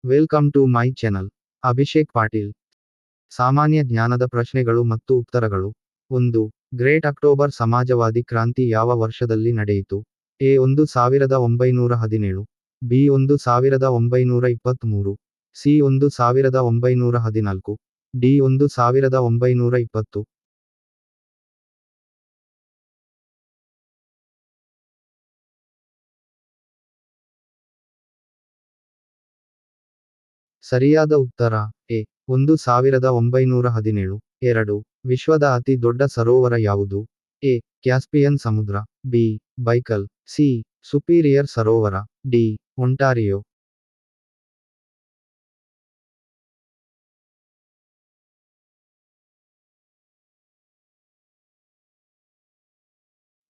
Welcome to my channel. Abhishek Patil. ಸಾಮಾನ್ಯ ಜ್ಞಾನದ ಪ್ರಶ್ನೆಗಳು ಮತ್ತು ಉತ್ತರಗಳು. 1. ಗ್ರೇಟ್ ಅಕ್ಟೋಬರ್ ಸಮಾಜವಾದಿ ಕ್ರಾಂತಿ ಯಾವ ವರ್ಷದಲ್ಲಿ ನಡೆಯಿತು? A 1917, B 1923, C 1914, D 1920. ಸರಿಯಾದ ಉತ್ತರ ಎ 1917. 2. ವಿಶ್ವದ ಅತಿ ದೊಡ್ಡ ಸರೋವರ ಯಾವುದು? ಎ ಕ್ಯಾಸ್ಪಿಯನ್ ಸಮುದ್ರ, ಬಿ ಬೈಕಲ್, ಸಿ ಸುಪೀರಿಯರ್ ಸರೋವರ, ಡಿ ಒಂಟಾರಿಯೋ.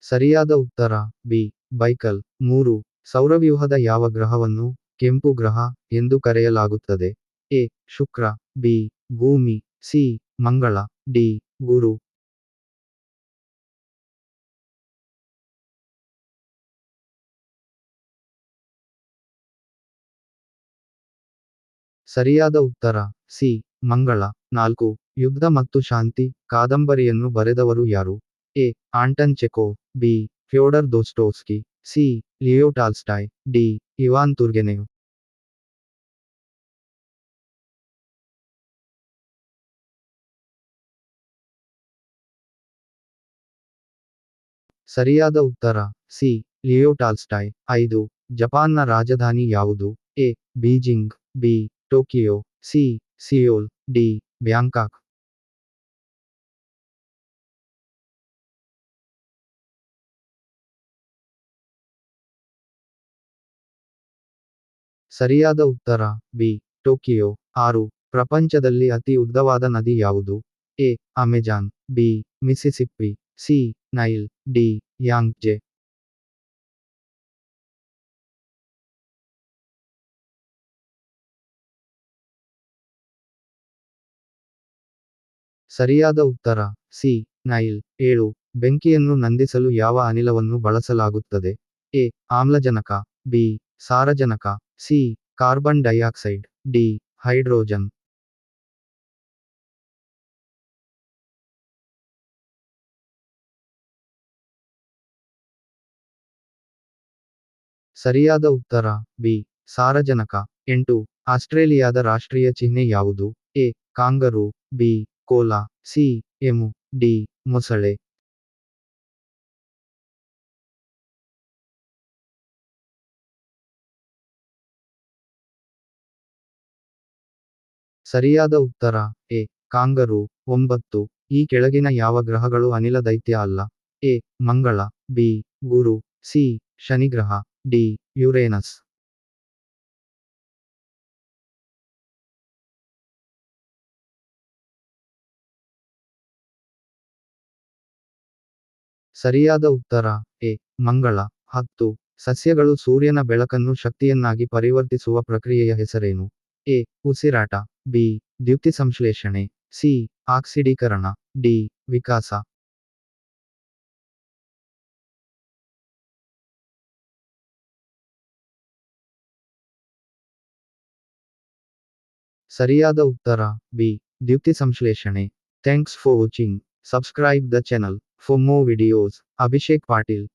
ಸರಿಯಾದ ಉತ್ತರ ಬಿ ಬೈಕಲ್. 3. ಸೌರವ್ಯೂಹದ ಯಾವ ಗ್ರಹವನ್ನು ಕೆಂಪು ಗ್ರಹ ಎಂದು ಕರೆಯಲಾಗುತ್ತದೆ? ಎ ಶುಕ್ರ, ಬಿ ಭೂಮಿ, ಸಿ ಮಂಗಳ, ಡಿ ಗುರು. ಸರಿಯಾದ ಉತ್ತರ ಸಿ ಮಂಗಳ. 4. ಯುದ್ಧ ಮತ್ತು ಶಾಂತಿ ಕಾದಂಬರಿಯನ್ನು ಬರೆದವರು ಯಾರು? A Anton Chekhov, B Fyodor Dostoevsky, C Leo Tolstoy, D Ivan Turgenev. ಸರಿಯಾದ ಉತ್ತರ ಸಿ ಲಿಯೋ ಟಾಲ್ಸ್ಟಾಯ್. 5. ಜಪಾನ್ನ ರಾಜಧಾನಿ ಯಾವುದು? A Beijing, B Tokyo, C Seoul, D Bangkok. ಸರಿಯಾದ ಉತ್ತರ ಬಿ ಟೋಕಿಯೋ. 6. ಪ್ರಪಂಚದಲ್ಲಿ ಅತಿ ಉದ್ದವಾದ ನದಿ ಯಾವುದು? A Amazon, B Mississippi, C Nile, D Yangtze. ಸರಿಯಾದ ಉತ್ತರ ಸಿ ನೈಲ್. 7. ಬೆಂಕಿಯನ್ನು ನಂದಿಸಲು ಯಾವ ಅನಿಲವನ್ನು ಬಳಸಲಾಗುತ್ತದೆ? ಎ ಆಮ್ಲಜನಕ, ಬಿ ಸಾರಜನಕ, C carbon dioxide, D hydrogen. ಸರಿಯಾದ ಉತ್ತರ ಬಿ ಸಾರಜನಕ. 8. ಆಸ್ಟ್ರೇಲಿಯಾದ ರಾಷ್ಟ್ರೀಯ ಚಿಹ್ನೆ ಯಾವುದು? A kangaroo, B Cola, C emu, D ಮೊಸಳೆ. ಸರಿಯಾದ ಉತ್ತರ ಎ ಕಾಂಗರೂ. 9. ಈ ಕೆಳಗಿನ ಯಾವ ಗ್ರಹಗಳು ಅನಿಲ ದೈತ್ಯ ಅಲ್ಲ? ಎ ಮಂಗಳ, ಬಿ ಗುರು, ಸಿ ಶನಿಗ್ರಹ, ಡಿ ಯುರೇನಸ್. ಸರಿಯಾದ ಉತ್ತರ ಎ ಮಂಗಳ. 10. ಸಸ್ಯಗಳು ಸೂರ್ಯನ ಬೆಳಕನ್ನು ಶಕ್ತಿಯನ್ನಾಗಿ ಪರಿವರ್ತಿಸುವ ಪ್ರಕ್ರಿಯೆಯ ಹೆಸರೇನು? ಎ ಉಸಿರಾಟ, ಬಿ ದ್ಯುತಿಸಂಶ್ಲೇಷಣೆ, ಸಿ ಆಕ್ಸಿಡೀಕರಣ, ಡಿ ವಿಕಾಸ. ಸರಿಯಾದ ಉತ್ತರ ಬಿ ದ್ಯುತಿಸಂಶ್ಲೇಷಣೆ. Thanks for watching. Subscribe the channel for more videos. Abhishek Patil.